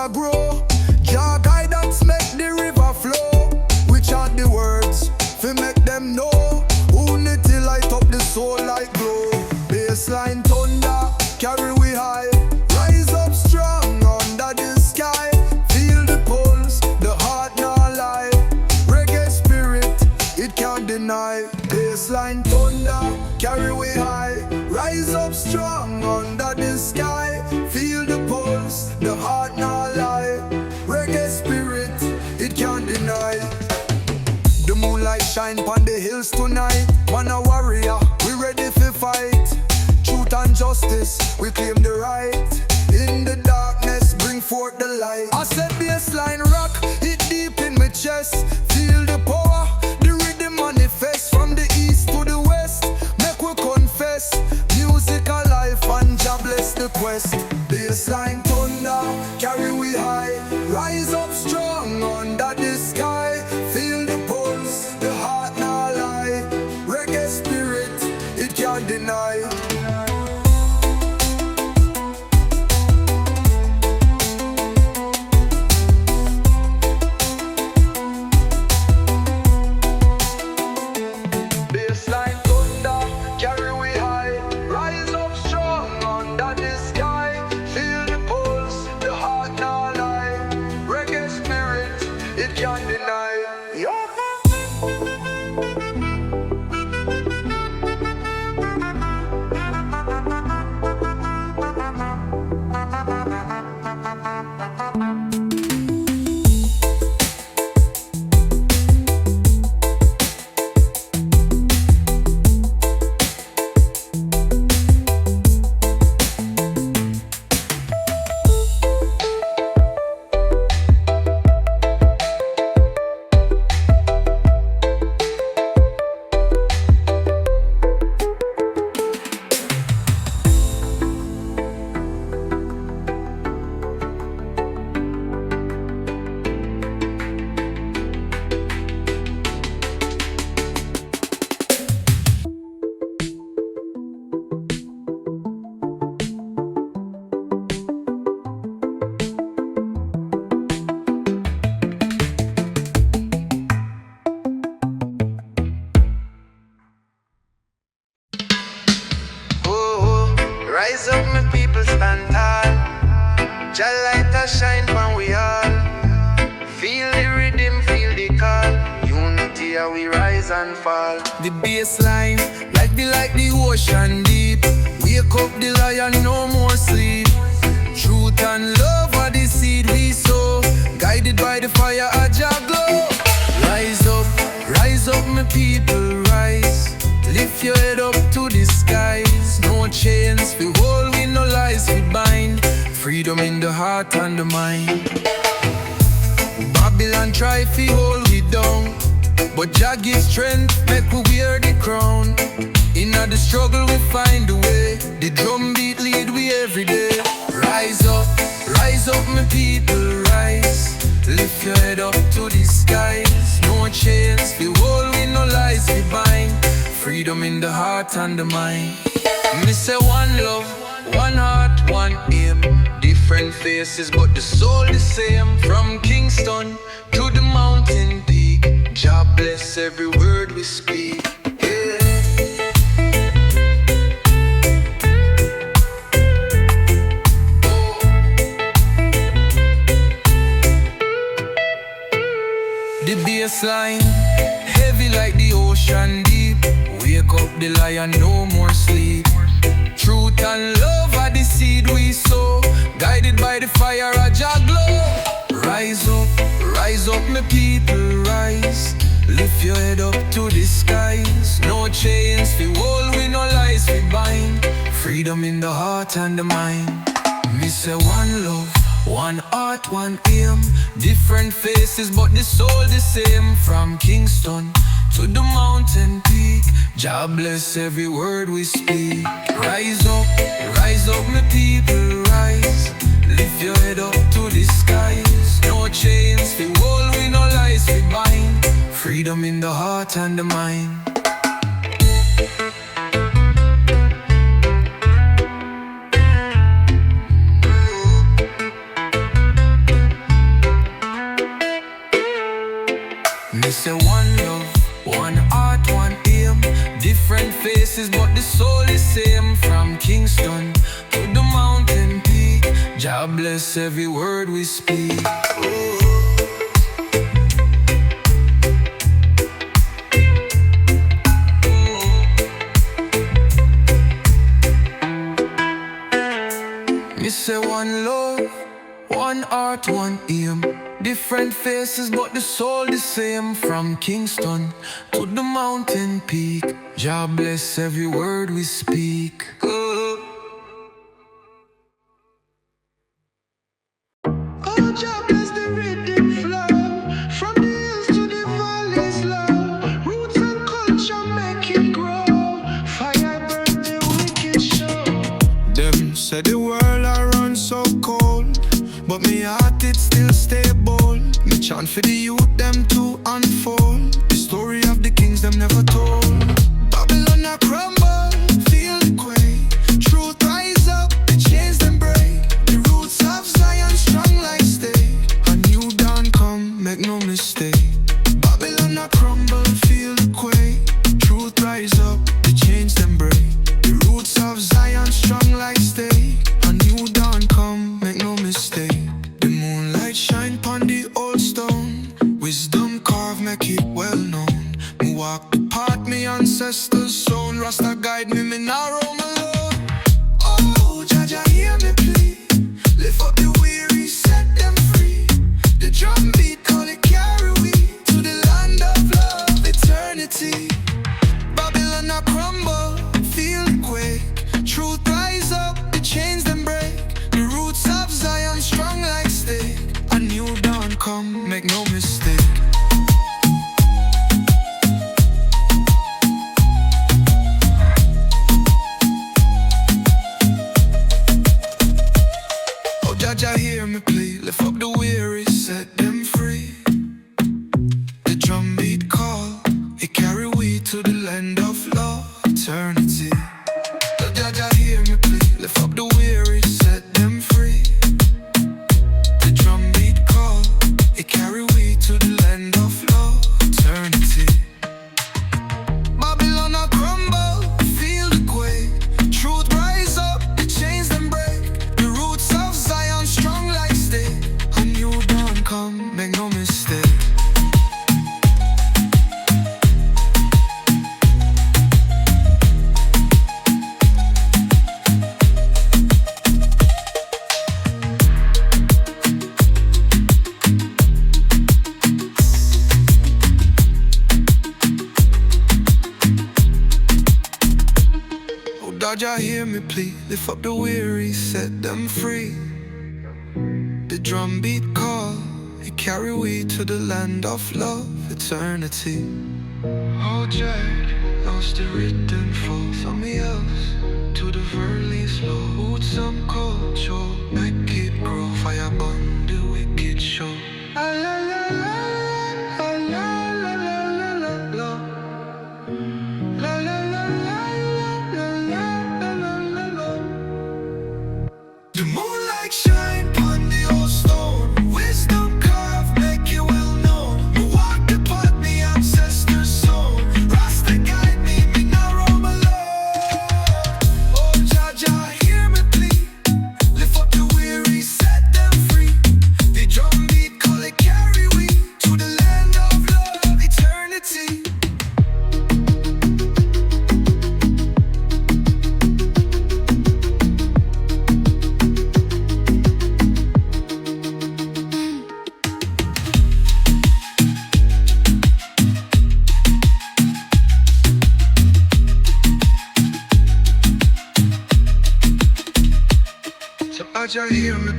a grow. Jah guidance make the river flow. Which are the words fi make them know. Unity light up the soul like glow. Bassline thunder carry we high. Rise up strong under the sky. Feel the pulse, the heart not lie. Reggae spirit, it can't deny. Bassline thunder carry we high. Rise up strong under the sky. Feel the pulse, the heart not lie. Reggae spirit, it can't deny. The moonlight shine upon the hills tonight. Man a warrior, we ready for fight. Truth and justice, we claim the right. In the darkness, bring forth the light. I said bassline rock, it deep in my chest. Feel the power, the rhythm manifest. From the east to the west, make we confess. Music alive and Jah bless the quest. Bassline thunder, carry we high. Rise up strong under the sky. Feel the pulse, the heart not lie. Reggae spirit, it can't deny. Bassline thunder, carry we high. Rise up strong under the sky. Feel the pulse, the heart not lie. Reggae spirit, it can't deny. Rise up, my people, stand tall. Jah light a shine from we all. Feel the rhythm, feel the call. Unity, how we rise and fall. The bassline, like the ocean deep. Wake up the lion, no more sleep. Truth and love are the seed we sow. Guided by the fire, a Jah glow. Rise up, my people, rise. Lift your head up to the skies. No chains, we hold, we no lies, we bind. Freedom in the heart and the mind. Babylon try fi hold we down, but Jah give strength, make we wear the crown. In the struggle we find a way. The drum beat lead we every day. Rise up, my people, rise. Lift your head up to the skies. No chains, we hold, we no lies, we bind. Freedom in the heart and the mind. Me say one love, one heart, one aim. Different faces but the soul the same. From Kingston to the mountain peak, Jah bless every word we speak. Yeah. The bassline, heavy like the ocean deep. Wake up the lion, no more sleep. Truth and love are the seed we sow. Guided by the fire, a Jah glow. Rise up, my people, rise. Lift your head up to the skies. No chains, we hold, we no lies, we bind. Freedom in the heart and the mind. Me say one love, one heart, one aim. Different faces but the soul the same. From Kingston to the mountain peak, Jah bless every word we speak. Rise up, my people, rise. Lift your head up to the skies. No chains, we hold, we no lies, we bind. Freedom in the heart and the mind. say one love, one heart, one aim. Different faces but the soul is same. From Kingston to the mountain peak, Jah bless every word we speak. Me say one love, one heart, one aim. Different faces but the soul the same. From Kingston to the mountain peak, Jah bless every word we speak. Oh, Jah bless the rhythm flow. From the hills to the valleys low. Roots and culture make it grow. Fire burn the wicked show. Them say the world I run so cold, but me heart it still stay bold. Me chant for the youth them to unfold the story of the kings them never told. Babylon a crumble, feel the quake. Truth rise up, the chains them break. The roots of Zion strong like stay. A new dawn come, make no mistake. Babylon a crumble, feel the quake. Truth rise up, the chains them break. The roots of Zion strong like stay. A new dawn come, make no mistake. The moonlight shine pon the old stone. Wisdom carve, make it well known. Me walk the path me ancestors sown. Rasta guide me, me nah roam alone. Oh, Jah Jah hear me plea. Lift up the weary, set them free. The drum beat call it carry we to the land of love, eternity. Babylon a crumble, feel the quake. Truth rise up, the chains them break. The roots of Zion strong like stake. A new dawn come, make no mistake. Oh, Jah Jah hear me plea. Lift up the weary, set them free. The drum beat call, it carry we to the land of love, eternity. Oh, Jah Jah hear me plea. Lift up the weary, set them free. The drum beat call, it carry we to the land of love, eternity. Babylon a crumble, feel the quake. Truth rise up, the chains them break. The roots of Zion strong like stay. A new dawn come, make no mistake. Oh, Jah Jah hear me plea. Lift up the weary, set them free. The drum beat call, it carry we to the land of love, eternity. Oh, Jah lost the rhythm flow. Somebody else to the verley slow. Put some culture, make it grow. Fire burn the wicked show. La la la la la la la la la la. La la la la la la la la la. The moonlight shine upon the old stone. Wisdom carve, make it well known. Me walk the path me ancestors sown. Rasta guide me, me nah roam alone. Oh, Jah Jah hear me plea. Lift up the weary, set them free. The drum beat call it carry we to the land of love, eternity. So Jah hear me